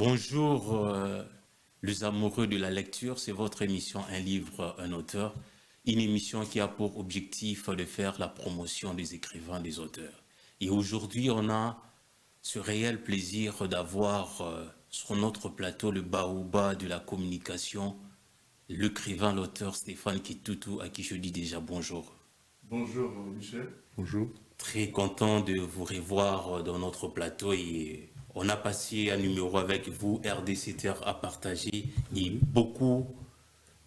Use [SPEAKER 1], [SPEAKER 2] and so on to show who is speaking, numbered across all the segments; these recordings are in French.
[SPEAKER 1] Bonjour, les amoureux de la lecture, c'est votre émission Un livre, un auteur, une émission qui a pour objectif de faire la promotion des écrivains, des auteurs. Et aujourd'hui, on a ce réel plaisir d'avoir sur notre plateau le baobab de la communication, l'écrivain, l'auteur Stéphane Kitutu, à qui je dis déjà bonjour.
[SPEAKER 2] Bonjour Michel.
[SPEAKER 3] Bonjour.
[SPEAKER 1] Très content de vous revoir dans notre plateau et on a passé un numéro avec vous, RDC Terre à partager, et beaucoup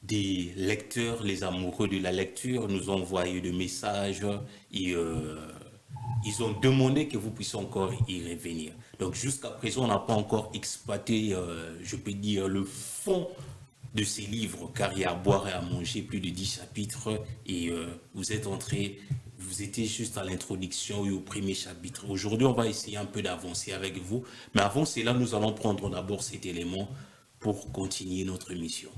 [SPEAKER 1] des lecteurs, les amoureux de la lecture, nous ont envoyé des messages et ils ont demandé que vous puissiez encore y revenir. Donc jusqu'à présent, on n'a pas encore exploité, je peux dire, le fond de ces livres, car il y a à boire et à manger, plus de 10 chapitres, et vous étiez juste à l'introduction et au premier chapitre. Aujourd'hui, on va essayer un peu d'avancer avec vous, mais avant cela, nous allons prendre d'abord cet élément pour continuer notre mission.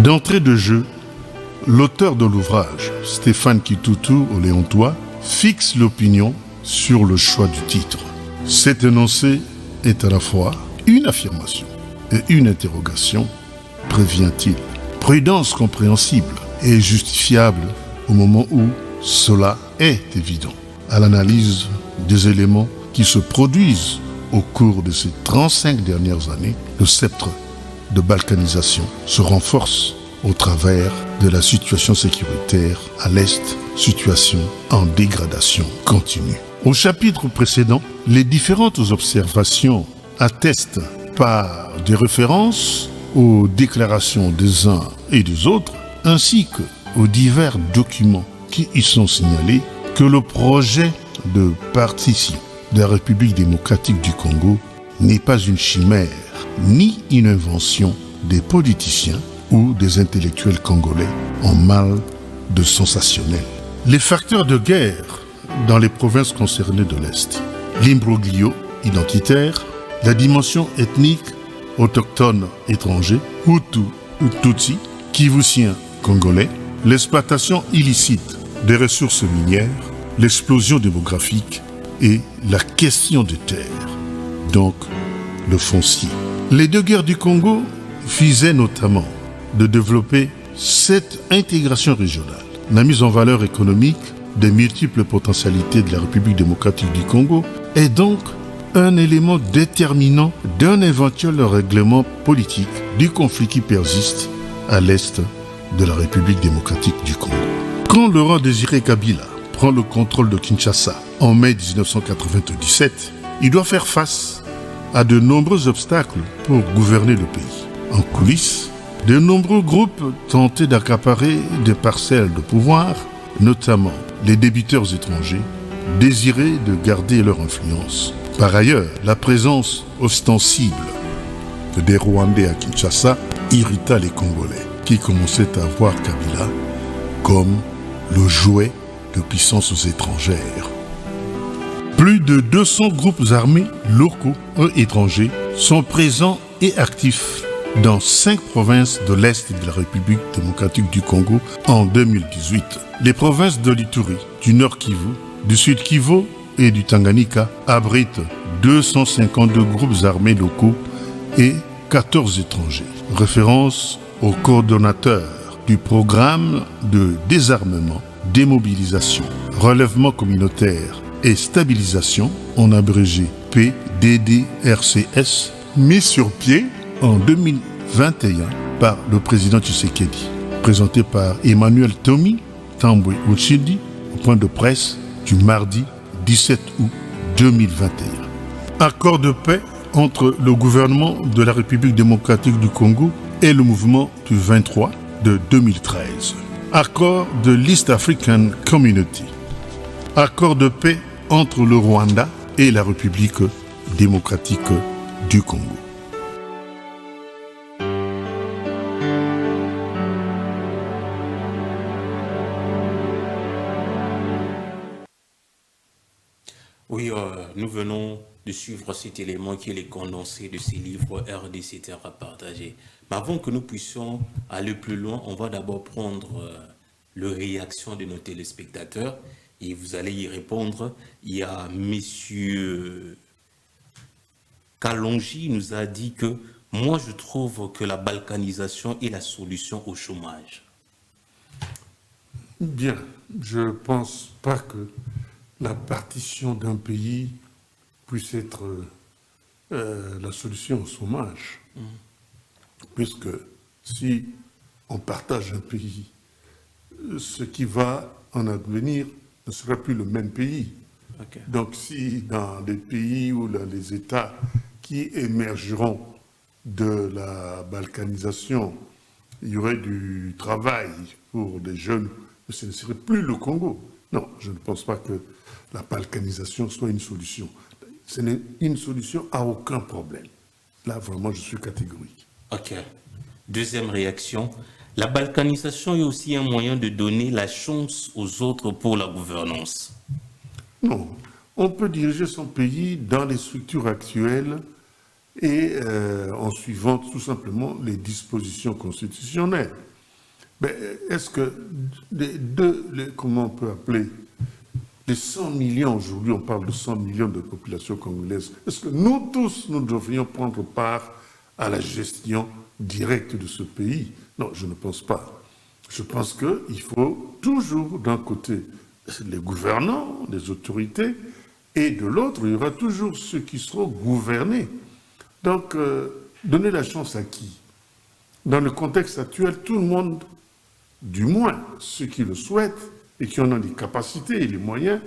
[SPEAKER 3] D'entrée de jeu, l'auteur de l'ouvrage, Stéphane Kitutu au Léontois, fixe l'opinion sur le choix du titre. Cet énoncé est à la fois une affirmation et une interrogation, prévient-il. Prudence compréhensible et justifiable au moment où cela est évident. À l'analyse des éléments qui se produisent au cours de ces 35 dernières années, le sceptre de balkanisation se renforce au travers de la situation sécuritaire à l'Est, situation en dégradation continue. Au chapitre précédent, les différentes observations attestent par des références aux déclarations des uns et des autres, ainsi qu'aux divers documents qui y sont signalés, que le projet de partition de la République démocratique du Congo n'est pas une chimère, ni une invention des politiciens ou des intellectuels congolais en mal de sensationnel. Les facteurs de guerre dans les provinces concernées de l'Est, l'imbroglio identitaire, la dimension ethnique autochtone étranger, Hutu ou Tutsi, Kivussien congolais, l'exploitation illicite des ressources minières, l'explosion démographique et la question des terres, donc le foncier. Les deux guerres du Congo visaient notamment de développer cette intégration régionale, la mise en valeur économique des multiples potentialités de la République démocratique du Congo est donc un élément déterminant d'un éventuel règlement politique du conflit qui persiste à l'est de la République démocratique du Congo. Quand Laurent Désiré Kabila prend le contrôle de Kinshasa en mai 1997, il doit faire face à de nombreux obstacles pour gouverner le pays. En coulisses, de nombreux groupes tentaient d'accaparer des parcelles de pouvoir, notamment les débiteurs étrangers, désiraient de garder leur influence. Par ailleurs, la présence ostensible des Rwandais à Kinshasa irrita les Congolais, qui commençaient à voir Kabila comme le jouet de puissances étrangères. Plus de 200 groupes armés locaux et étrangers sont présents et actifs dans 5 provinces de l'Est de la République démocratique du Congo en 2018. Les provinces de l'Ituri, du Nord Kivu, du Sud Kivu et du Tanganyika abritent 252 groupes armés locaux et 14 étrangers. Référence au coordonnateur du programme de désarmement, démobilisation, relèvement communautaire et stabilisation, en abrégé PDDRCS, mis sur pied en 2021 par le président Tshisekedi, présenté par Emmanuel Tomi Tambwe Uchidi au point de presse du mardi 17 août 2021. Accord de paix entre le gouvernement de la République démocratique du Congo et le mouvement du 23 de 2013. Accord de l'East African Community. Accord de paix entre le Rwanda et la République démocratique du Congo.
[SPEAKER 1] Oui, nous venons de suivre cet élément qui est le condensé de ces livres RDC Terre à partager. Mais avant que nous puissions aller plus loin, on va d'abord prendre les réactions de nos téléspectateurs et vous allez y répondre. Il y a monsieur Kalonji nous a dit que moi je trouve que la balkanisation est la solution au chômage.
[SPEAKER 3] Bien, je ne pense pas que la partition d'un pays puisse être la solution au chômage. Puisque si on partage un pays, ce qui va en advenir ne sera plus le même pays.
[SPEAKER 1] Okay.
[SPEAKER 3] Donc si dans les pays ou les États qui émergeront de la balkanisation, il y aurait du travail pour des jeunes, ce ne serait plus le Congo. Non, je ne pense pas que la balkanisation soit une solution. Ce n'est une solution à aucun problème. Là, vraiment, je suis catégorique.
[SPEAKER 1] Ok. Deuxième réaction. La balkanisation est aussi un moyen de donner la chance aux autres pour la gouvernance.
[SPEAKER 3] Non. On peut diriger son pays dans les structures actuelles et en suivant tout simplement les dispositions constitutionnelles. Mais est-ce que comment on peut appeler les 100 millions, aujourd'hui on parle de 100 millions de population congolaise, est-ce que nous tous, nous devrions prendre part à la gestion directe de ce pays? Non, je ne pense pas. Je pense qu'il faut toujours, d'un côté, les gouvernants, les autorités, et de l'autre, il y aura toujours ceux qui seront gouvernés. Donc, donner la chance à qui? Dans le contexte actuel, tout le monde, du moins ceux qui le souhaitent, et qui en ont les capacités et les moyens,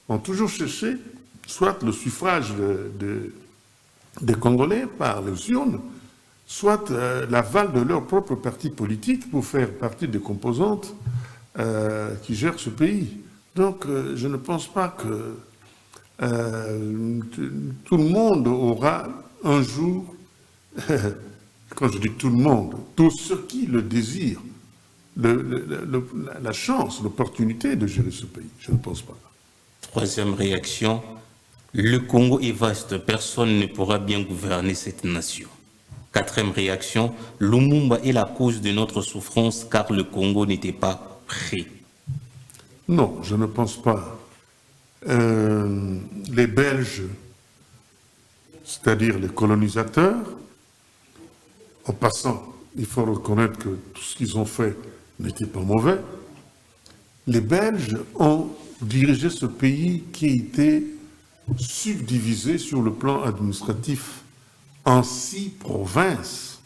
[SPEAKER 3] ont toujours cherché soit le suffrage des Congolais par les urnes, soit l'aval de leur propre parti politique pour faire partie des composantes qui gèrent ce pays. Donc, je ne pense pas que tout le monde aura un jour, quand je dis tout le monde, tous ceux qui le désirent, la chance, l'opportunité de gérer ce pays. Je ne pense pas.
[SPEAKER 1] Troisième réaction, le Congo est vaste, personne ne pourra bien gouverner cette nation. Quatrième réaction, Lumumba est la cause de notre souffrance car le Congo n'était pas prêt.
[SPEAKER 3] Non, je ne pense pas. Les Belges, c'est-à-dire les colonisateurs, en passant, il faut reconnaître que tout ce qu'ils ont fait n'était pas mauvais. Les Belges ont dirigé ce pays qui a été subdivisé sur le plan administratif en 6 provinces.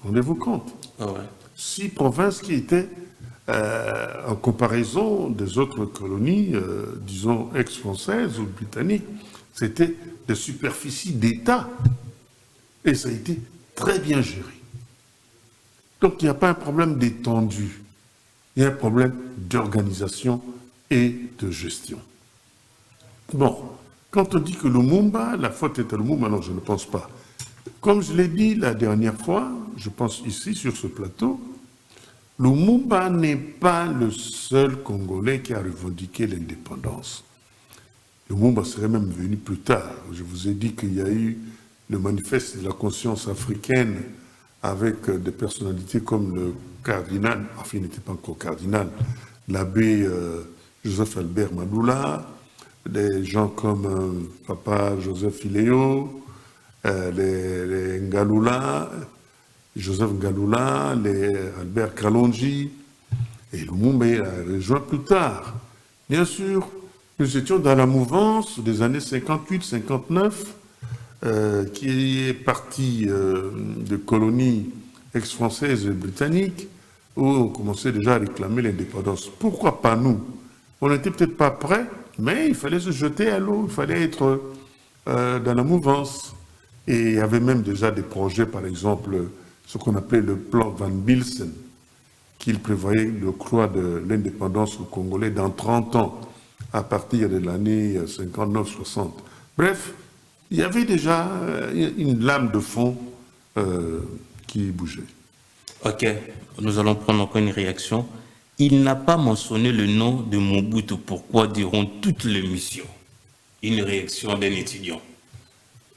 [SPEAKER 3] Rendez-vous compte?
[SPEAKER 1] Ah ouais.
[SPEAKER 3] 6 provinces qui étaient, en comparaison des autres colonies, disons ex-françaises ou britanniques, c'était des superficies d'État. Et ça a été très bien géré. Donc il n'y a pas un problème d'étendue, il y a un problème d'organisation et de gestion. Bon, quand on dit que Lumumba, la faute est à Lumumba, non, je ne pense pas. Comme je l'ai dit la dernière fois, je pense ici sur ce plateau, Lumumba n'est pas le seul Congolais qui a revendiqué l'indépendance. Lumumba serait même venu plus tard. Je vous ai dit qu'il y a eu le manifeste de la conscience africaine avec des personnalités comme le cardinal, enfin il n'était pas encore cardinal, l'abbé Joseph Albert Maloula, des gens comme Papa Joseph Iléo, les Ngalula, Joseph Ngalula, les Albert Kalonji, et Lumumba a rejoint plus tard. Bien sûr, nous étions dans la mouvance des années 58-59 qui est parti de colonies ex-françaises et britanniques, où on commençait déjà à réclamer l'indépendance. Pourquoi pas nous? On n'était peut-être pas prêts, mais il fallait se jeter à l'eau, il fallait être dans la mouvance. Et il y avait même déjà des projets, par exemple, ce qu'on appelait le plan Van Bilsen, qu'il prévoyait l'octroi de l'indépendance aux Congolais dans 30 ans, à partir de l'année 59-60. Bref, il y avait déjà une lame de fond qui bougeait.
[SPEAKER 1] Ok, nous allons prendre encore une réaction. Il n'a pas mentionné le nom de Mobutu. Pourquoi durant toute l'émission? Une réaction d'un étudiant.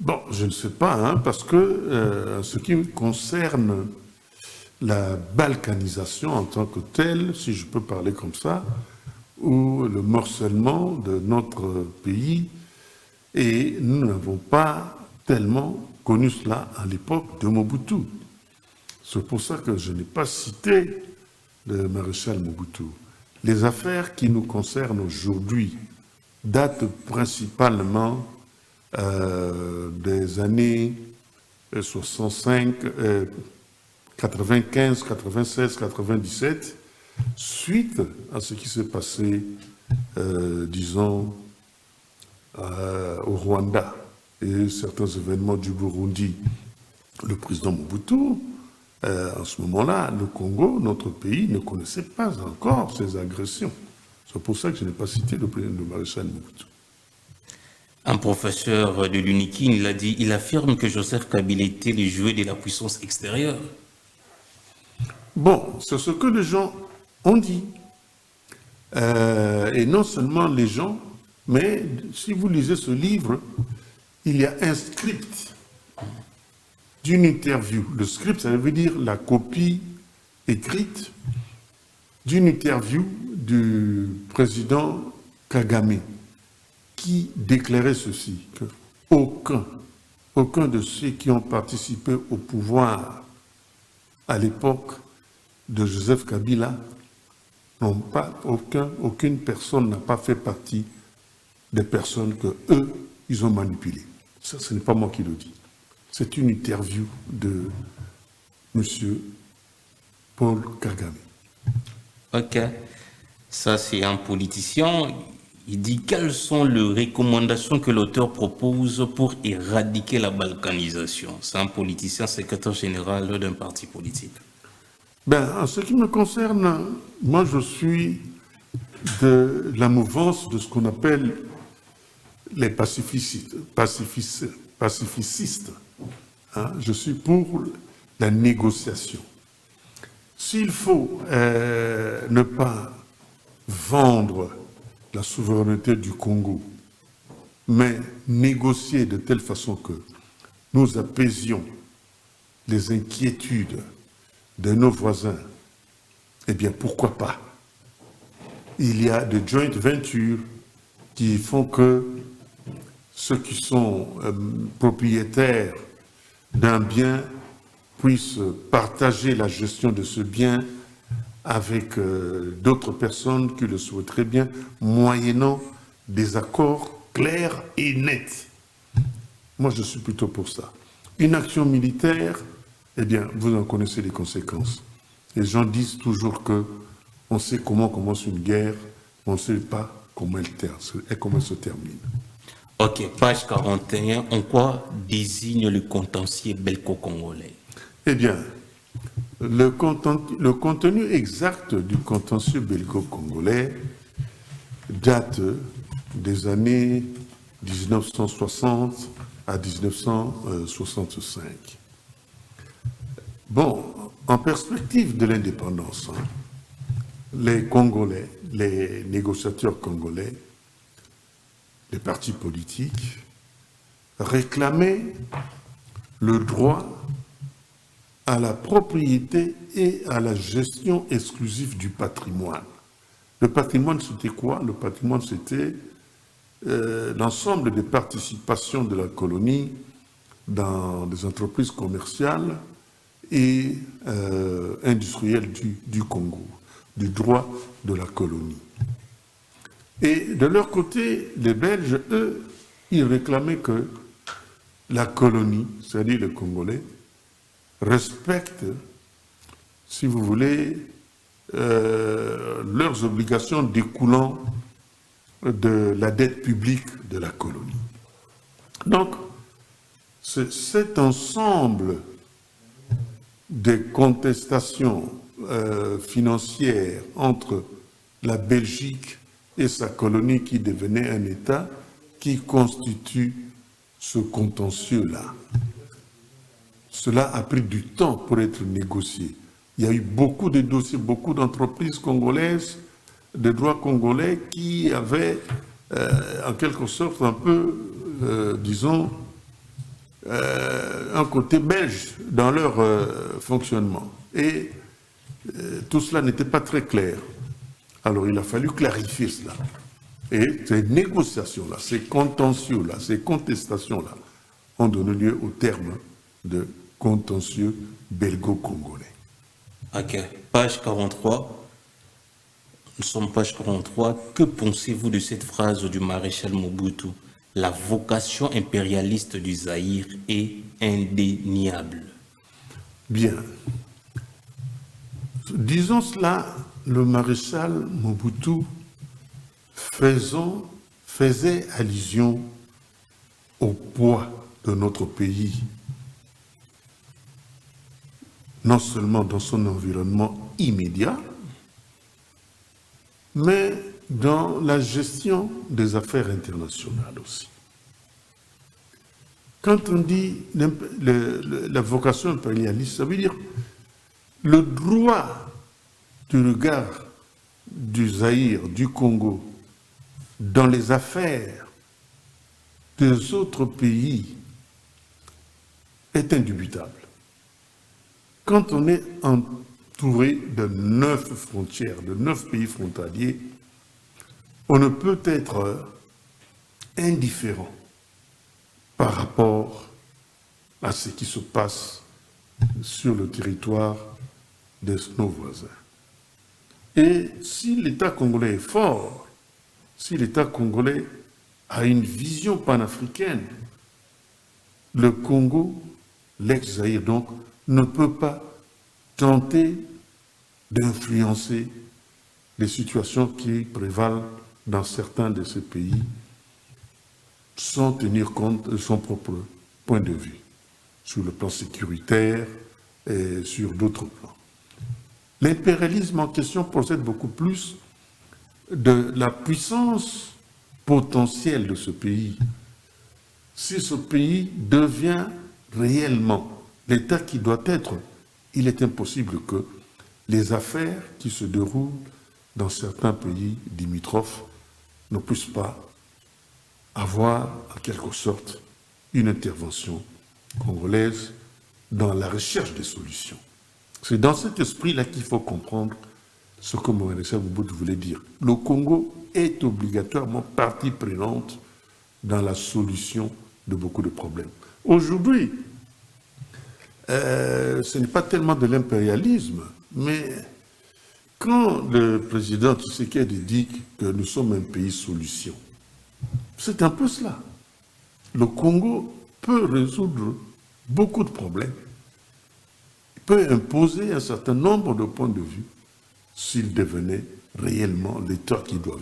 [SPEAKER 3] Bon, je ne sais pas, hein, parce que en ce qui concerne la balkanisation en tant que telle, si je peux parler comme ça, ou le morcellement de notre pays, et nous n'avons pas tellement connu cela à l'époque de Mobutu. C'est pour ça que je n'ai pas cité le maréchal Mobutu. Les affaires qui nous concernent aujourd'hui datent principalement des années 65, 95, 96, 97, suite à ce qui s'est passé, disons, au Rwanda et certains événements du Burundi. Le président Mobutu, en ce moment-là, le Congo, notre pays, ne connaissait pas encore ces agressions. C'est pour ça que je n'ai pas cité le maréchal Mobutu.
[SPEAKER 1] Un professeur de l'UNIKI, il a dit, il affirme que Joseph Kabila était le jouet de la puissance extérieure.
[SPEAKER 3] Bon, c'est ce que les gens ont dit. Et non seulement les gens, mais si vous lisez ce livre, il y a un script d'une interview. Le script, ça veut dire la copie écrite d'une interview du président Kagame, qui déclarait ceci, que aucun de ceux qui ont participé au pouvoir à l'époque de Joseph Kabila, aucune personne n'a pas fait partie des personnes que eux, ils ont manipulées. Ça, ce n'est pas moi qui le dis. C'est une interview de M. Paul Kagame.
[SPEAKER 1] Ok, ça c'est un politicien. Il dit quelles sont les recommandations que l'auteur propose pour éradiquer la balkanisation. C'est un politicien, secrétaire général d'un parti politique.
[SPEAKER 3] En ce qui me concerne, moi je suis de la mouvance de ce qu'on appelle les pacificistes. Hein? Je suis pour la négociation. S'il faut ne pas vendre la souveraineté du Congo, mais négocier de telle façon que nous apaisions les inquiétudes de nos voisins, eh bien pourquoi pas? Il y a des joint ventures qui font que ceux qui sont propriétaires d'un bien puissent partager la gestion de ce bien avec d'autres personnes qui le souhaiteraient bien, moyennant des accords clairs et nets. Moi, je suis plutôt pour ça. Une action militaire, eh bien, vous en connaissez les conséquences. Les gens disent toujours qu'on sait comment commence une guerre, mais on ne sait pas comment elle se termine.
[SPEAKER 1] Ok, page 41, en quoi désigne le contentieux belgo-congolais?
[SPEAKER 3] Eh bien, le contenu exact du contentieux belgo-congolais date des années 1960 à 1965. Bon, en perspective de l'indépendance, les Congolais, les négociateurs congolais, les partis politiques réclamaient le droit à la propriété et à la gestion exclusive du patrimoine. Le patrimoine, c'était quoi? Le patrimoine, c'était l'ensemble des participations de la colonie dans des entreprises commerciales et industrielles du Congo, du droit de la colonie. Et de leur côté, les Belges, eux, ils réclamaient que la colonie, c'est-à-dire les Congolais, respectent, si vous voulez, leurs obligations découlant de la dette publique de la colonie. Donc, c'est cet ensemble des contestations financières entre la Belgique et sa colonie qui devenait un État qui constitue ce contentieux-là. Cela a pris du temps pour être négocié. Il y a eu beaucoup de dossiers, beaucoup d'entreprises congolaises, de droit congolais qui avaient en quelque sorte un peu, disons, un côté belge dans leur fonctionnement. Et tout cela n'était pas très clair. Alors il a fallu clarifier cela. Et ces négociations-là, ces contentieux-là, ces contestations-là ont donné lieu au terme de contentieux belgo-congolais.
[SPEAKER 1] Ok, page 43. Nous sommes page 43. Que pensez-vous de cette phrase du maréchal Mobutu? La vocation impérialiste du Zaïre est indéniable.
[SPEAKER 3] Bien. Disons cela, le maréchal Mobutu faisait allusion au poids de notre pays, non seulement dans son environnement immédiat, mais dans la gestion des affaires internationales aussi. Quand on dit la vocation impérialiste, ça veut dire le droit du regard du Zaïre, du Congo, dans les affaires des autres pays est indubitable. Quand on est entouré de 9 frontières, de 9 pays frontaliers, on ne peut être indifférent par rapport à ce qui se passe sur le territoire de nos voisins. Et si l'État congolais est fort, si l'État congolais a une vision panafricaine, le Congo, l'ex-Zaïre donc, ne peut pas tenter d'influencer les situations qui prévalent dans certains de ces pays sans tenir compte de son propre point de vue, sur le plan sécuritaire et sur d'autres plans. L'impérialisme en question procède beaucoup plus de la puissance potentielle de ce pays. Si ce pays devient réellement l'État qui doit être, il est impossible que les affaires qui se déroulent dans certains pays limitrophes ne puissent pas avoir, en quelque sorte, une intervention congolaise dans la recherche des solutions. C'est dans cet esprit-là qu'il faut comprendre ce que Maréchal Mobutu voulait dire. Le Congo est obligatoirement partie prenante dans la solution de beaucoup de problèmes. Aujourd'hui, ce n'est pas tellement de l'impérialisme, mais quand le président Tshisekedi dit que nous sommes un pays solution, c'est un peu cela. Le Congo peut résoudre beaucoup de problèmes, peut imposer un certain nombre de points de vue s'il devenait réellement l'État qui doit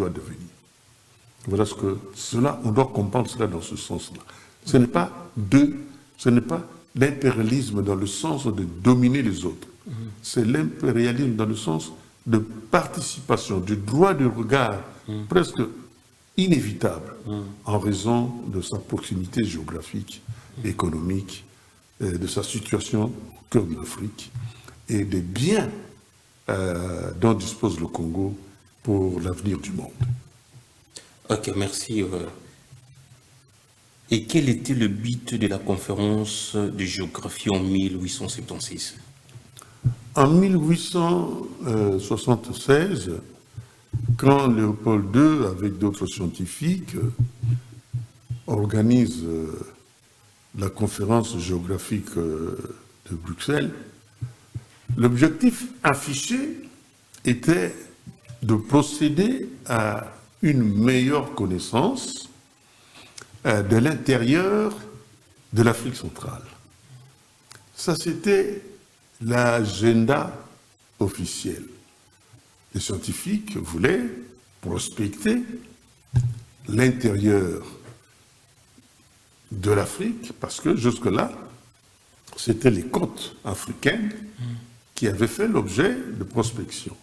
[SPEAKER 3] devenir. Voilà ce que cela, on doit comprendre cela dans ce sens-là. Ce n'est pas l'impérialisme dans le sens de dominer les autres. C'est l'impérialisme dans le sens de participation, du droit de regard presque inévitable en raison de sa proximité géographique, économique, de sa situation au cœur de l'Afrique et des biens dont dispose le Congo pour l'avenir du monde.
[SPEAKER 1] Ok, merci. Et quel était le but de la conférence de géographie en 1876?
[SPEAKER 3] En 1876, quand Léopold II, avec d'autres scientifiques, organise la conférence géographique de Bruxelles, l'objectif affiché était de procéder à une meilleure connaissance de l'intérieur de l'Afrique centrale. Ça, c'était l'agenda officiel. Les scientifiques voulaient prospecter l'intérieur de l'Afrique, parce que jusque-là, c'était les côtes africaines qui avaient fait l'objet de prospection.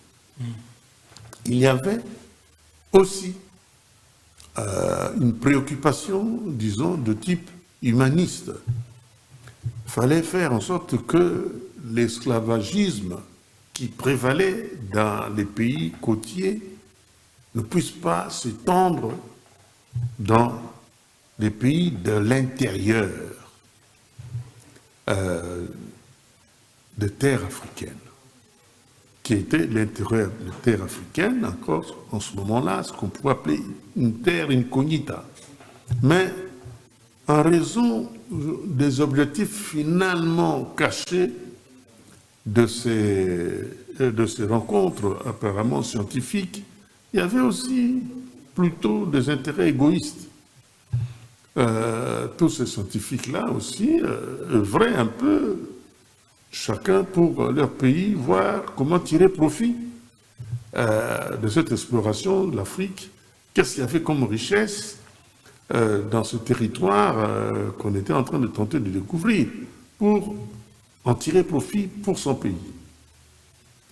[SPEAKER 3] Il y avait aussi une préoccupation, disons, de type humaniste. Il fallait faire en sorte que l'esclavagisme qui prévalait dans les pays côtiers ne puisse pas s'étendre dans les pays de l'intérieur des terres africaines, qui était l'intérieur des terres africaines, encore en ce moment-là, ce qu'on pourrait appeler une terre incognita. Mais en raison des objectifs finalement cachés de ces rencontres apparemment scientifiques, il y avait aussi plutôt des intérêts égoïstes. Tous ces scientifiques-là aussi œuvraient un peu, chacun pour leur pays, voir comment tirer profit de cette exploration de l'Afrique. Qu'est-ce qu'il y avait comme richesse dans ce territoire qu'on était en train de tenter de découvrir pour en tirer profit pour son pays.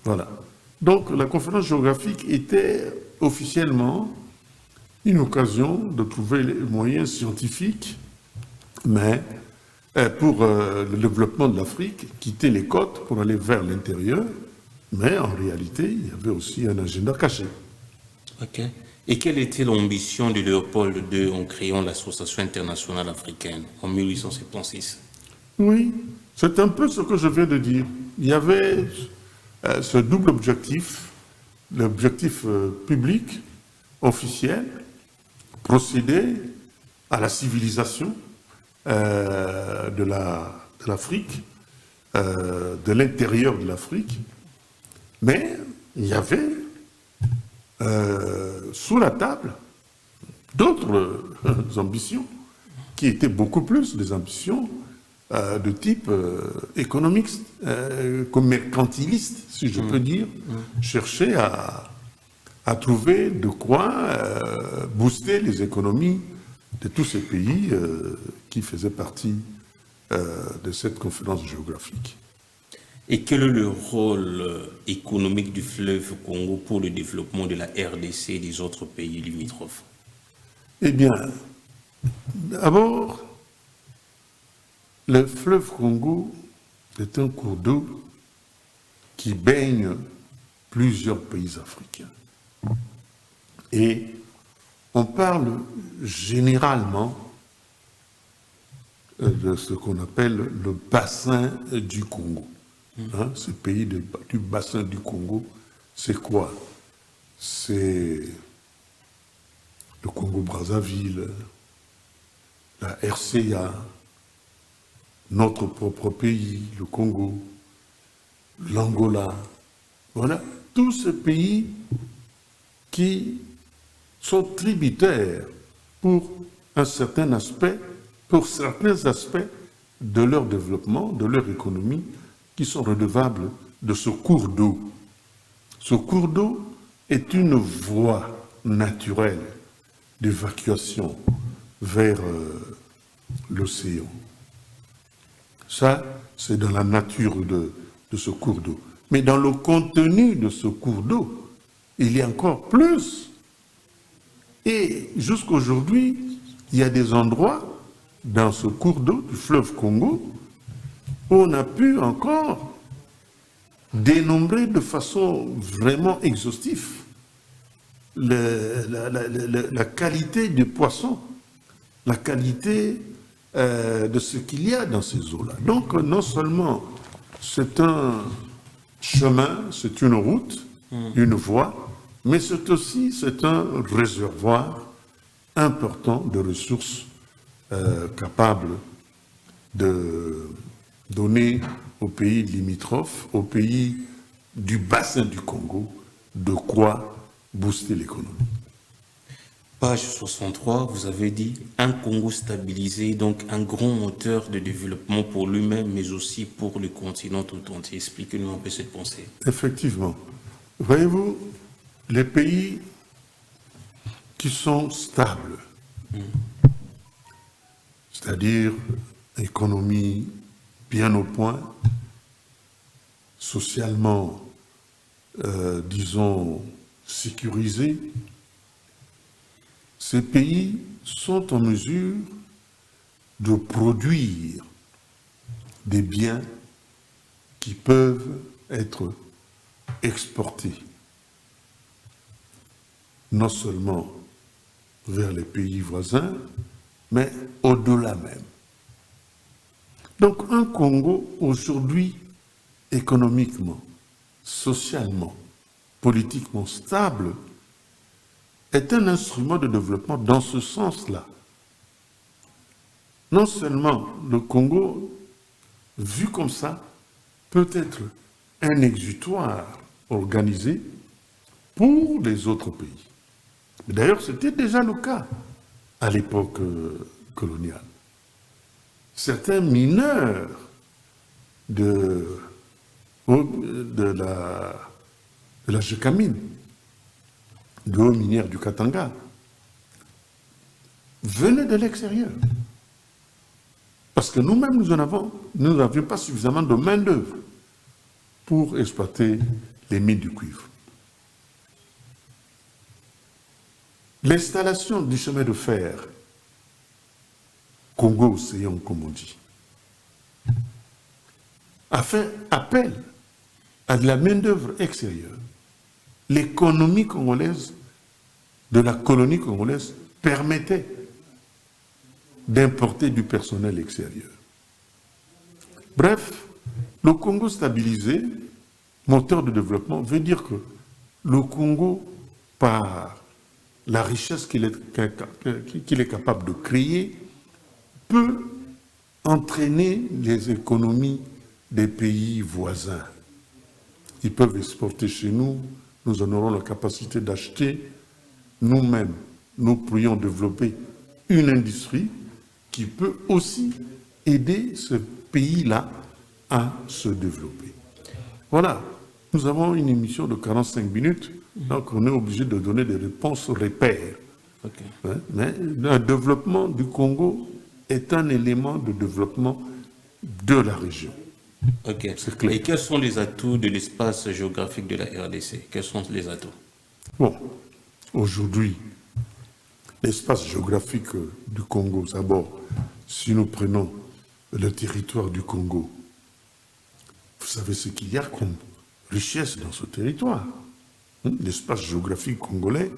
[SPEAKER 3] Voilà. Donc la conférence géographique était officiellement une occasion de trouver les moyens scientifiques, mais pour le développement de l'Afrique, quitter les côtes pour aller vers l'intérieur, mais en réalité, il y avait aussi un agenda caché.
[SPEAKER 1] Ok. Et quelle était l'ambition de Léopold II en créant l'Association internationale africaine en 1876?
[SPEAKER 3] Oui, c'est un peu ce que je viens de dire. Il y avait ce double objectif, l'objectif public, officiel, procéder à la civilisation de l'Afrique, de l'intérieur de l'Afrique, mais il y avait sous la table d'autres ambitions qui étaient beaucoup plus des ambitions de type économique, comme mercantiliste, si je peux dire, chercher à trouver de quoi booster les économies de tous ces pays qui faisaient partie de cette conférence géographique.
[SPEAKER 1] Et quel est le rôle économique du fleuve Congo pour le développement de la RDC et des autres pays limitrophes?
[SPEAKER 3] Eh bien, d'abord, le fleuve Congo est un cours d'eau qui baigne plusieurs pays africains. Et on parle généralement de ce qu'on appelle le bassin du Congo. Hein, ce pays du bassin du Congo, c'est quoi? C'est le Congo-Brazzaville, la RCA, notre propre pays, le Congo, l'Angola. Voilà, tous ces pays qui sont tributaires pour un certain aspect, pour certains aspects de leur développement, de leur économie, qui sont redevables de ce cours d'eau. Ce cours d'eau est une voie naturelle d'évacuation vers l'océan. Ça, c'est dans la nature de ce cours d'eau. Mais dans le contenu de ce cours d'eau, il y a encore plus. Et jusqu'aujourd'hui, il y a des endroits dans ce cours d'eau du fleuve Congo où on a pu encore dénombrer de façon vraiment exhaustive la qualité des poissons, la qualité de ce qu'il y a dans ces eaux-là. Donc, non seulement c'est un chemin, c'est une route, une voie, mais c'est un réservoir important de ressources capables de donner aux pays limitrophes, aux pays du bassin du Congo, de quoi booster l'économie.
[SPEAKER 1] Page 63, vous avez dit un Congo stabilisé, donc un grand moteur de développement pour lui-même, mais aussi pour le continent tout entier. Expliquez-nous un peu cette pensée.
[SPEAKER 3] Effectivement. Voyez-vous, les pays qui sont stables, c'est-à-dire économie bien au point, socialement, disons, sécurisés, ces pays sont en mesure de produire des biens qui peuvent être exportés, non seulement vers les pays voisins, mais au-delà même. Donc un Congo aujourd'hui économiquement, socialement, politiquement stable est un instrument de développement dans ce sens-là. Non seulement le Congo, vu comme ça, peut être un exutoire organisé pour les autres pays. D'ailleurs, c'était déjà le cas à l'époque coloniale. Certains mineurs de la Gécamine, de hauts minières du Katanga, venaient de l'extérieur. Parce que nous-mêmes, nous n'avions pas suffisamment de main-d'œuvre pour exploiter les mines du cuivre. L'installation du chemin de fer Congo-Océan, comme on dit, a fait appel à de la main-d'œuvre extérieure. L'économie congolaise de la colonie congolaise permettait d'importer du personnel extérieur. Bref, le Congo stabilisé, moteur de développement, veut dire que le Congo, par la richesse qu'il est capable de créer, peut entraîner les économies des pays voisins. Ils peuvent exporter chez nous, nous en aurons la capacité d'acheter. Nous-mêmes, nous pourrions développer une industrie qui peut aussi aider ce pays-là à se développer. Voilà, nous avons une émission de 45 minutes, donc on est obligé de donner des réponses repères.
[SPEAKER 1] Okay.
[SPEAKER 3] Mais le développement du Congo est un élément de développement de la région.
[SPEAKER 1] Ok. Et quels sont les atouts de l'espace géographique de la RDC? Quels sont les atouts?
[SPEAKER 3] Bon, aujourd'hui, l'espace géographique du Congo, d'abord, si nous prenons le territoire du Congo, vous savez ce qu'il y a comme richesse dans ce territoire. L'espace géographique congolais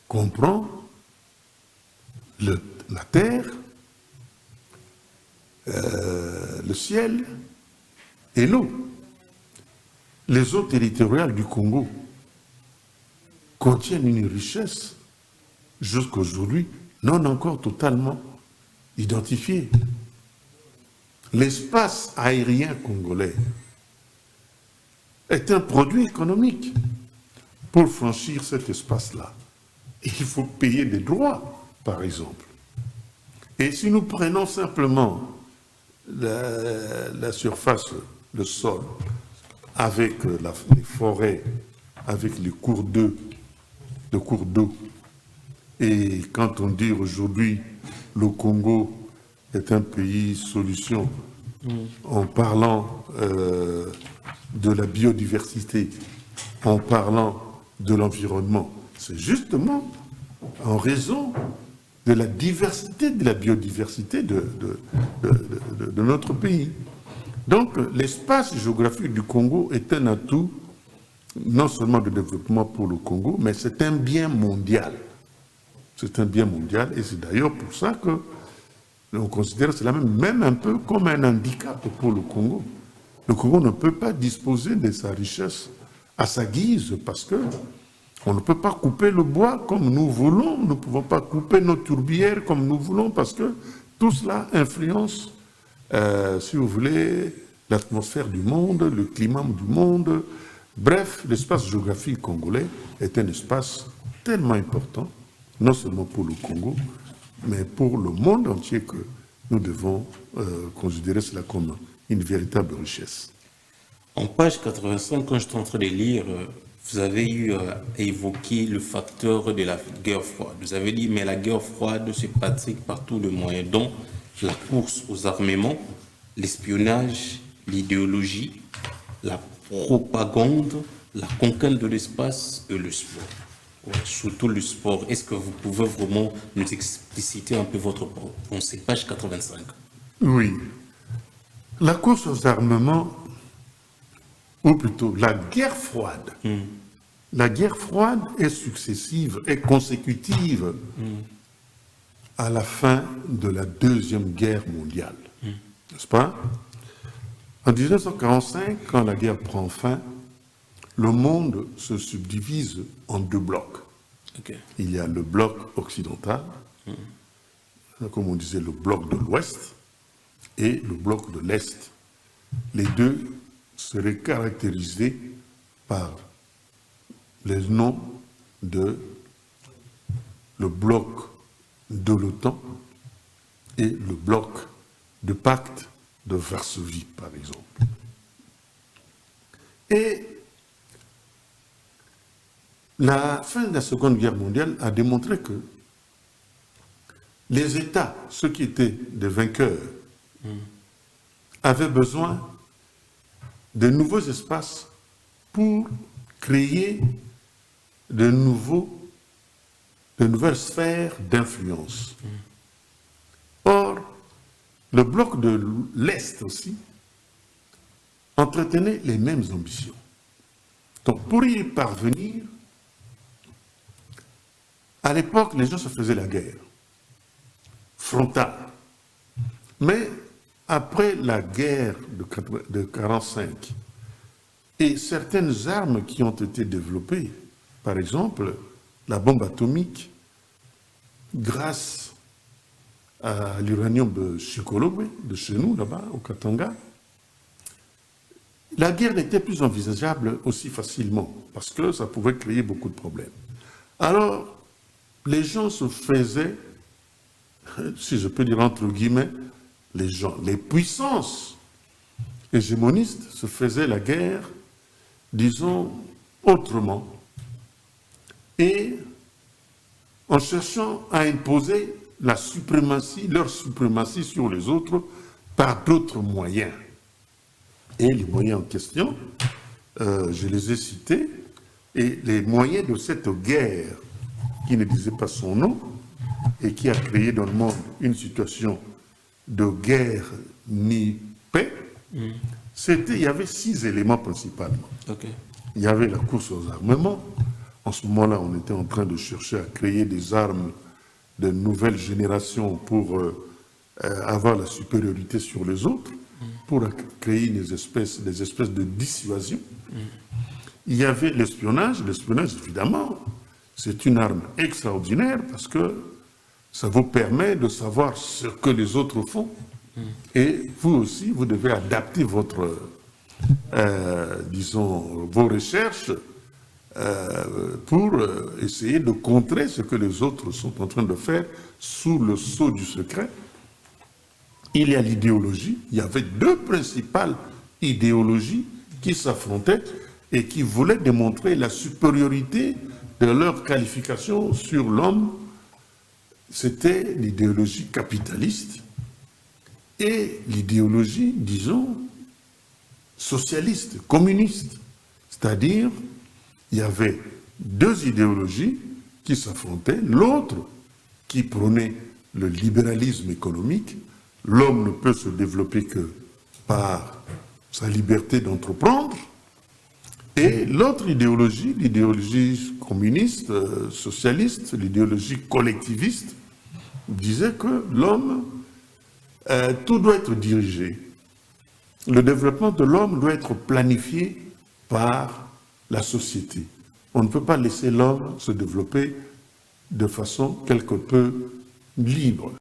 [SPEAKER 3] comprend la terre, le ciel et l'eau. Les eaux territoriales du Congo contiennent une richesse jusqu'à aujourd'hui non encore totalement identifiée. L'espace aérien congolais est un produit économique. Pour franchir cet espace-là, il faut payer des droits, par exemple. Et si nous prenons simplement la surface, le sol, avec les forêts, avec les cours d'eau, et quand on dit aujourd'hui le Congo est un pays solution, en parlant de la biodiversité, en parlant de l'environnement, c'est justement en raison de la diversité, de la biodiversité de notre pays. Donc, l'espace géographique du Congo est un atout non seulement de développement pour le Congo, mais c'est un bien mondial. C'est un bien mondial, et c'est d'ailleurs pour ça que on considère cela même un peu comme un handicap pour le Congo. Le Congo ne peut pas disposer de sa richesse à sa guise, parce que on ne peut pas couper le bois comme nous voulons, nous ne pouvons pas couper nos tourbières comme nous voulons, parce que tout cela influence, si vous voulez, l'atmosphère du monde, le climat du monde. Bref, l'espace géographique congolais est un espace tellement important non seulement pour le Congo, mais pour le monde entier que nous devons considérer cela comme une véritable richesse.
[SPEAKER 1] En page 85, quand je suis en train de lire, vous avez eu à évoquer le facteur de la guerre froide. Vous avez dit, mais la guerre froide se pratique par tous les moyens, dont la course aux armements, l'espionnage, l'idéologie, la propagande, la conquête de l'espace et le sport. Ouais, surtout le sport. Est-ce que vous pouvez vraiment nous expliciter un peu votre pensée? Page 85.
[SPEAKER 3] Oui. La course aux armements, ou plutôt la guerre froide. La guerre froide est successive, est consécutive à la fin de la Deuxième Guerre mondiale. N'est-ce pas? En 1945, quand la guerre prend fin, le monde se subdivise en deux blocs.
[SPEAKER 1] Okay.
[SPEAKER 3] Il y a le bloc occidental, comme on disait le bloc de l'Ouest, et le bloc de l'Est. Les deux seraient caractérisés par les noms de le bloc de l'OTAN et le bloc de pacte de Varsovie, par exemple. Et la fin de la Seconde Guerre mondiale a démontré que les États, ceux qui étaient des vainqueurs, avaient besoin de nouveaux espaces pour créer de nouvelles sphères d'influence. Or, le bloc de l'Est aussi entretenait les mêmes ambitions. Donc, pour y parvenir, à l'époque, les gens se faisaient la guerre frontale. Mais après la guerre de 1945 et certaines armes qui ont été développées, par exemple la bombe atomique, grâce à l'uranium de Chikolo, de chez nous, là-bas, au Katanga, la guerre n'était plus envisageable aussi facilement, parce que ça pouvait créer beaucoup de problèmes. Alors, les gens se faisaient, si je peux dire entre guillemets, les puissances hégémonistes se faisaient la guerre, disons, autrement, et en cherchant à imposer leur suprématie sur les autres par d'autres moyens. Et les moyens en question, je les ai cités, et les moyens de cette guerre qui ne disait pas son nom et qui a créé dans le monde une situation de guerre ni paix, il y avait 6 éléments principalement.
[SPEAKER 1] Okay.
[SPEAKER 3] Il y avait la course aux armements. En ce moment-là, on était en train de chercher à créer des armes de nouvelle génération pour avoir la supériorité sur les autres, pour créer des espèces de dissuasion. Il y avait l'espionnage. L'espionnage, évidemment, c'est une arme extraordinaire parce que ça vous permet de savoir ce que les autres font. Et vous aussi, vous devez adapter vos recherches pour essayer de contrer ce que les autres sont en train de faire sous le sceau du secret. Il y a l'idéologie. Il y avait 2 principales idéologies qui s'affrontaient et qui voulaient démontrer la supériorité de leur qualification sur l'homme. C'était l'idéologie capitaliste et l'idéologie, disons, socialiste, communiste. C'est-à-dire, il y avait 2 idéologies qui s'affrontaient. L'autre qui prônait le libéralisme économique. L'homme ne peut se développer que par sa liberté d'entreprendre. Et l'autre idéologie, l'idéologie communiste, socialiste, l'idéologie collectiviste, disait que l'homme, tout doit être dirigé. Le développement de l'homme doit être planifié par la société. On ne peut pas laisser l'homme se développer de façon quelque peu libre.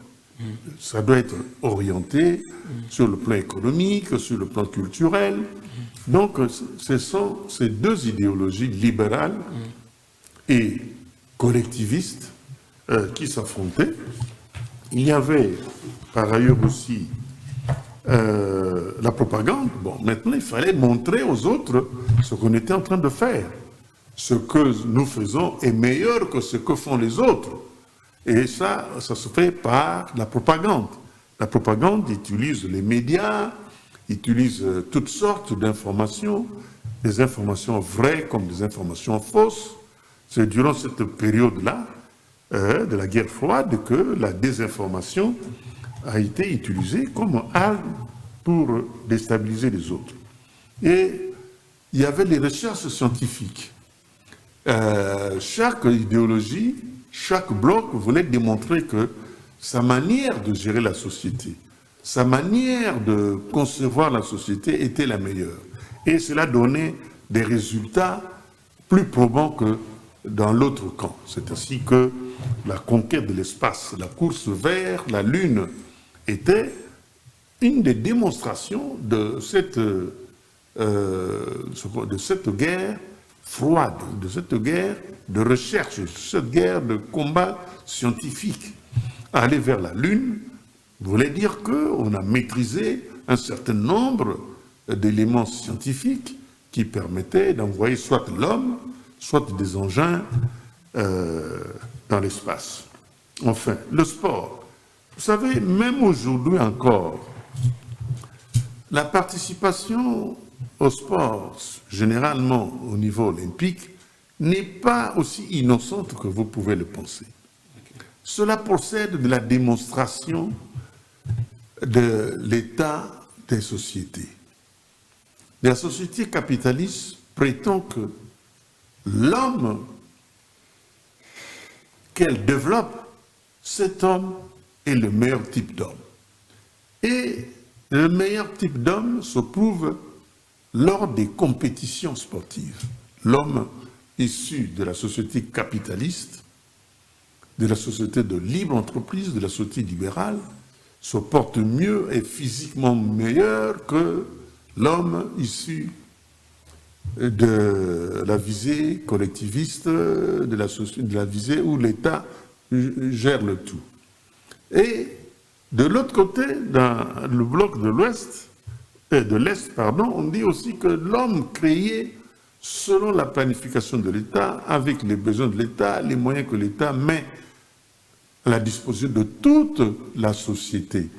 [SPEAKER 3] Ça doit être orienté sur le plan économique, sur le plan culturel. Donc, ce sont ces 2 idéologies libérales et collectivistes qui s'affrontaient. Il y avait par ailleurs aussi la propagande. Bon, maintenant, il fallait montrer aux autres ce qu'on était en train de faire. Ce que nous faisons est meilleur que ce que font les autres. Et ça se fait par la propagande. La propagande utilise les médias, utilise toutes sortes d'informations, des informations vraies comme des informations fausses. C'est durant cette période-là de la guerre froide que la désinformation a été utilisée comme arme pour déstabiliser les autres. Et il y avait les recherches scientifiques. Chaque idéologie, chaque bloc voulait démontrer que sa manière de gérer la société, sa manière de concevoir la société était la meilleure. Et cela donnait des résultats plus probants que dans l'autre camp. C'est ainsi que la conquête de l'espace, la course vers la Lune, était une des démonstrations de cette guerre froide, de cette guerre de recherche, de cette guerre de combat scientifique. Aller vers la Lune voulait dire qu'on a maîtrisé un certain nombre d'éléments scientifiques qui permettaient d'envoyer soit l'homme, soit des engins dans l'espace. Enfin, le sport. Vous savez, même aujourd'hui encore, la participation au sport, généralement au niveau olympique, n'est pas aussi innocente que vous pouvez le penser. Cela procède de la démonstration de l'état des sociétés. La société capitaliste prétend que l'homme qu'elle développe, cet homme est le meilleur type d'homme. Et le meilleur type d'homme se prouve lors des compétitions sportives. L'homme issu de la société capitaliste, de la société de libre entreprise, de la société libérale, se porte mieux et physiquement meilleur que l'homme issu de la visée collectiviste, de la visée où l'État gère le tout. Et de l'autre côté, dans le bloc de l'Ouest, de l'Est, pardon, on dit aussi que l'homme créé selon la planification de l'État, avec les besoins de l'État, les moyens que l'État met à la disposition de toute la société,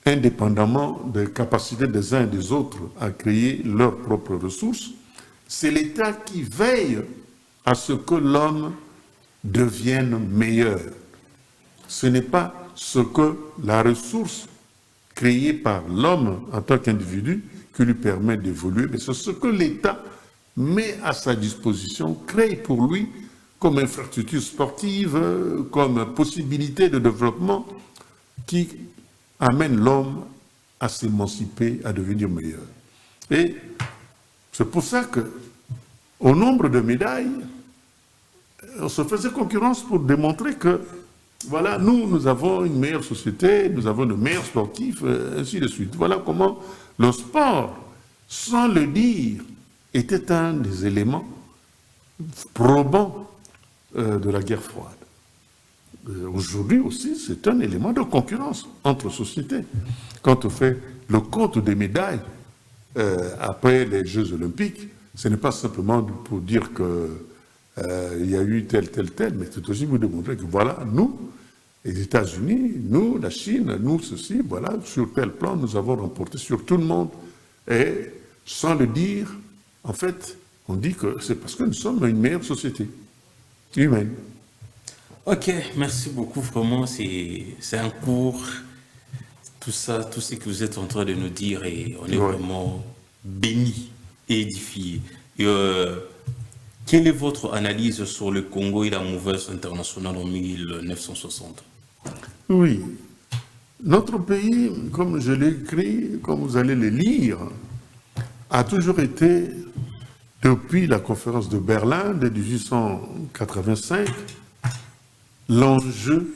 [SPEAKER 3] indépendamment des capacités des uns et des autres à créer leurs propres ressources, c'est l'État qui veille à ce que l'homme devienne meilleur. Ce n'est pas ce que la ressource créée par l'homme en tant qu'individu qui lui permet d'évoluer, mais c'est ce que l'État met à sa disposition, crée pour lui comme infrastructure sportive, comme possibilité de développement qui amène l'homme à s'émanciper, à devenir meilleur. Et c'est pour ça que, au nombre de médailles, on se faisait concurrence pour démontrer que, voilà, nous avons une meilleure société, nous avons de meilleurs sportifs, ainsi de suite. Voilà comment le sport, sans le dire, était un des éléments probants de la guerre froide. Aujourd'hui aussi, c'est un élément de concurrence entre sociétés. Quand on fait le compte des médailles après les Jeux Olympiques, ce n'est pas simplement pour dire qu'il y a eu tel, mais c'est aussi vous démontrer que voilà, nous, les États-Unis, nous, la Chine, nous, ceci, voilà, sur tel plan, nous avons remporté sur tout le monde. Et sans le dire, en fait, on dit que c'est parce que nous sommes une meilleure société humaine.
[SPEAKER 1] Ok, merci beaucoup. Vraiment, c'est un cours. Tout ça, tout ce que vous êtes en train de nous dire, et on est vraiment bénis et édifiés. Et, quelle est votre analyse sur le Congo et la mouvance internationale en 1960?
[SPEAKER 3] Oui. Notre pays, comme je l'ai écrit, comme vous allez le lire, a toujours été, depuis la conférence de Berlin de 1885, l'enjeu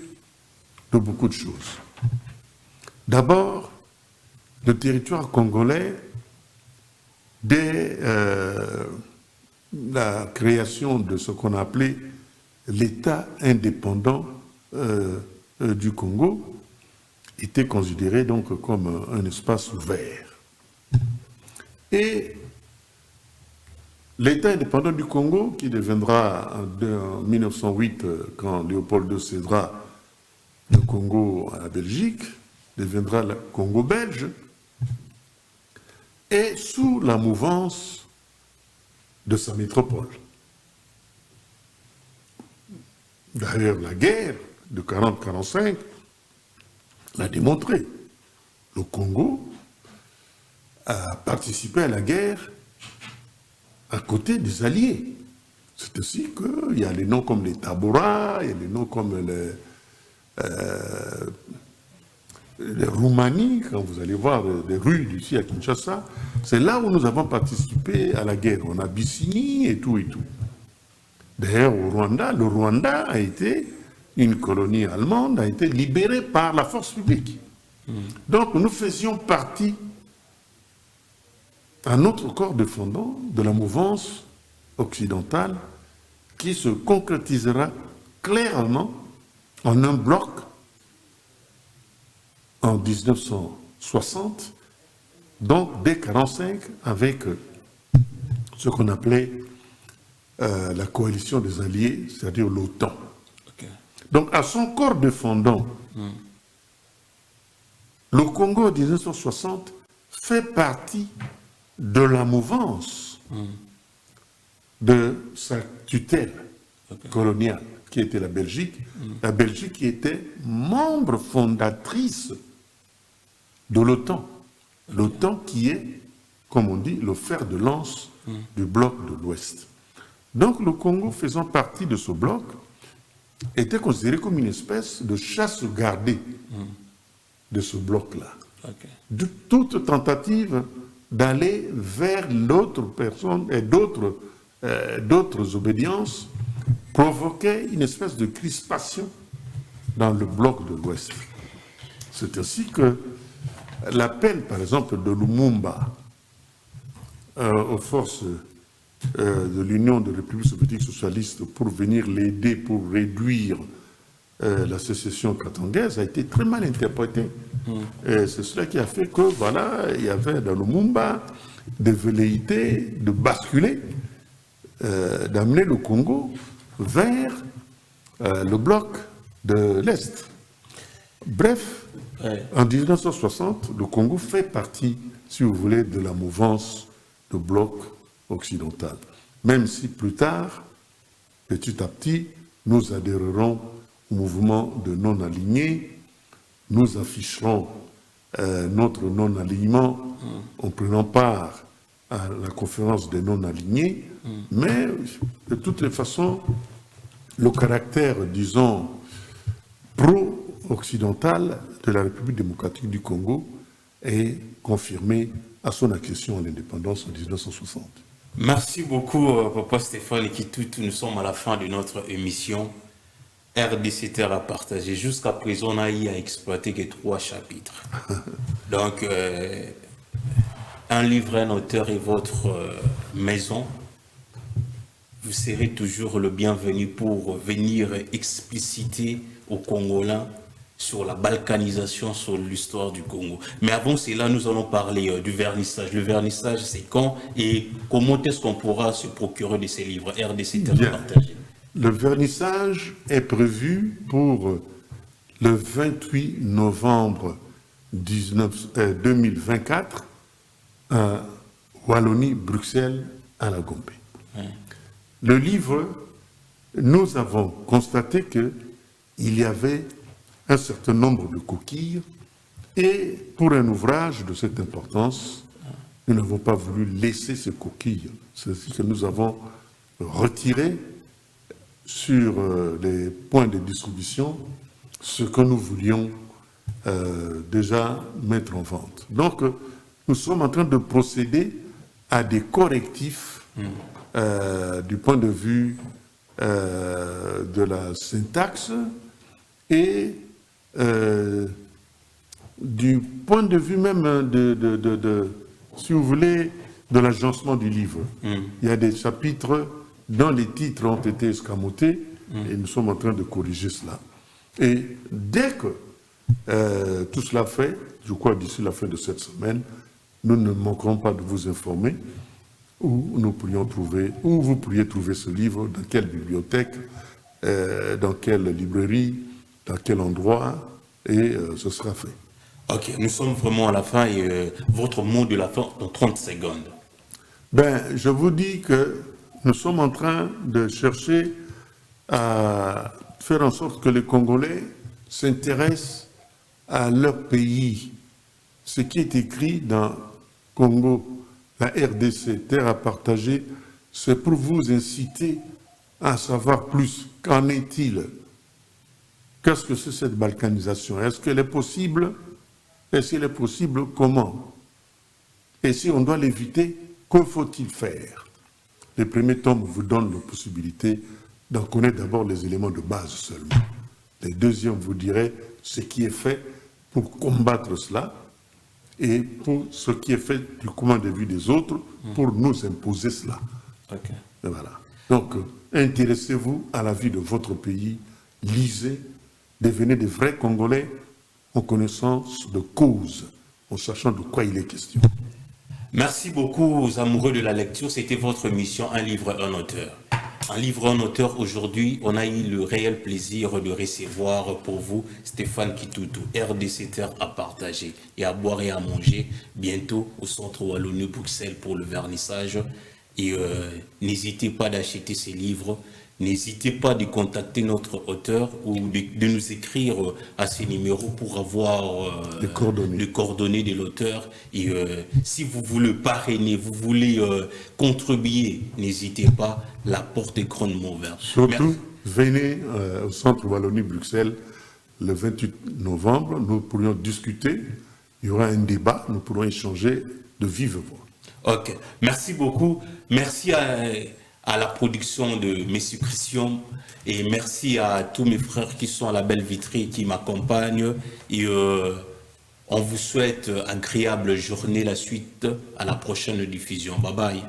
[SPEAKER 3] de beaucoup de choses. D'abord, le territoire congolais, dès la création de ce qu'on a appelé l'État indépendant du Congo était considéré donc comme un espace ouvert. Et l'État indépendant du Congo, qui deviendra en 1908, quand Léopold II cédera le Congo à la Belgique, deviendra le Congo belge, est sous la mouvance de sa métropole. D'ailleurs, la guerre de 40-45 l'a démontré. Le Congo a participé à la guerre à côté des Alliés. C'est aussi qu'il y a les noms comme les Tabora, il y a les noms comme les Roumanie, quand vous allez voir des rues d'ici à Kinshasa, c'est là où nous avons participé à la guerre, en Abyssinie et tout et tout. D'ailleurs, au Rwanda, le Rwanda a été une colonie allemande, a été libérée par la force publique. Donc nous faisions partie, à notre corps défendant, de la mouvance occidentale qui se concrétisera clairement en un bloc en 1960, donc dès 1945, avec ce qu'on appelait la coalition des Alliés, c'est-à-dire l'OTAN. Okay. Donc à son corps défendant, le Congo en 1960 fait partie de la mouvance de sa tutelle coloniale, qui était la Belgique. La Belgique qui était membre fondatrice de l'OTAN. L'OTAN qui est, comme on dit, le fer de lance du bloc de l'Ouest. Donc le Congo, faisant partie de ce bloc, était considéré comme une espèce de chasse gardée de ce bloc-là. Okay. De toute tentative d'aller vers l'autre personne et d'autres obédiences provoquait une espèce de crispation dans le bloc de l'Ouest. C'est ainsi que l'appel, par exemple, de Lumumba aux forces de l'Union de République soviétique socialiste pour venir l'aider pour réduire la sécession katangaise a été très mal interprété. Et c'est cela qui a fait que, voilà, il y avait dans Lumumba des velléités de basculer, d'amener le Congo vers le bloc de l'Est. Bref, en 1960, le Congo fait partie, si vous voulez, de la mouvance de bloc occidental. Même si plus tard, petit à petit, nous adhérerons au mouvement de non-alignés, nous afficherons notre non-alignement en prenant part à la conférence des non-alignés, mais de toutes les façons, le caractère, disons, pro-occidental de la République démocratique du Congo est confirmé à son accession à l'indépendance en 1960.
[SPEAKER 1] Merci beaucoup, Papa Stéphane Ekitutu. Nous sommes à la fin de notre émission RDC Terre à partager. Jusqu'à présent, on a eu à exploiter que 3 chapitres. Donc, un livre, un auteur et votre maison, vous serez toujours le bienvenu pour venir expliciter aux Congolais sur la balkanisation, sur l'histoire du Congo. Mais avant cela, nous allons parler du vernissage. Le vernissage, c'est quand et comment est-ce qu'on pourra se procurer de ces livres RDC Terre à partager?
[SPEAKER 3] Le vernissage est prévu pour le 28 novembre 2024 à Wallonie, Bruxelles, à la Gombe. Le livre, nous avons constaté qu'il y avait un certain nombre de coquilles et pour un ouvrage de cette importance, nous n'avons pas voulu laisser ces coquilles. C'est ce que nous avons retiré sur les points de distribution ce que nous voulions déjà mettre en vente. Donc, nous sommes en train de procéder à des correctifs du point de vue de la syntaxe et du point de vue même si vous voulez, de l'agencement du livre. Il y a des chapitres dont les titres ont été escamotés Et nous sommes en train de corriger cela. Et dès que tout cela fait, je crois d'ici la fin de cette semaine, nous ne manquerons pas de vous informer où nous pourrions trouver, où vous pourriez trouver ce livre, dans quelle bibliothèque, dans quelle librairie, dans quel endroit, et ce sera fait.
[SPEAKER 1] Ok, nous sommes vraiment à la fin et votre mot de la fin dans 30 secondes.
[SPEAKER 3] Ben, je vous dis que nous sommes en train de chercher à faire en sorte que les Congolais s'intéressent à leur pays. Ce qui est écrit dans Congo, la RDC, terre à partager, c'est pour vous inciter à savoir plus. Qu'en est-il? Qu'est-ce que c'est cette balkanisation? Est-ce qu'elle est possible? Et si elle est possible, comment? Et si on doit l'éviter, que faut-il faire? Les premiers tomes vous donnent la possibilité d'en connaître d'abord les éléments de base seulement. Les deuxièmes vous diraient ce qui est fait pour combattre cela et pour ce qui est fait du commun de vue des autres pour nous imposer cela.
[SPEAKER 1] Okay.
[SPEAKER 3] Et voilà. Donc, intéressez-vous à la vie de votre pays, lisez, devenez des vrais Congolais en connaissance de cause, en sachant de quoi il est question.
[SPEAKER 1] Merci beaucoup aux amoureux de la lecture. C'était votre émission Un livre, un auteur. Un livre, un auteur. Aujourd'hui, on a eu le réel plaisir de recevoir pour vous Stéphane Kitutu, RDC Terre à partager et à boire et à manger bientôt au centre Wallonie Bruxelles pour le vernissage. Et n'hésitez pas d'acheter ces livres. N'hésitez pas de contacter notre auteur ou de nous écrire à ces numéros pour avoir les coordonnées de l'auteur. Et si vous voulez parrainer, vous voulez contribuer, n'hésitez pas, la porte est grandement ouverte.
[SPEAKER 3] Surtout, venez au centre Wallonie-Bruxelles le 28 novembre, nous pourrions discuter, il y aura un débat, nous pourrons échanger de vive voix.
[SPEAKER 1] Ok, merci beaucoup. Merci à la production de Messie Christian et merci à tous mes frères qui sont à la belle vitrine qui m'accompagnent et on vous souhaite une agréable journée, la suite à la prochaine diffusion. Bye bye.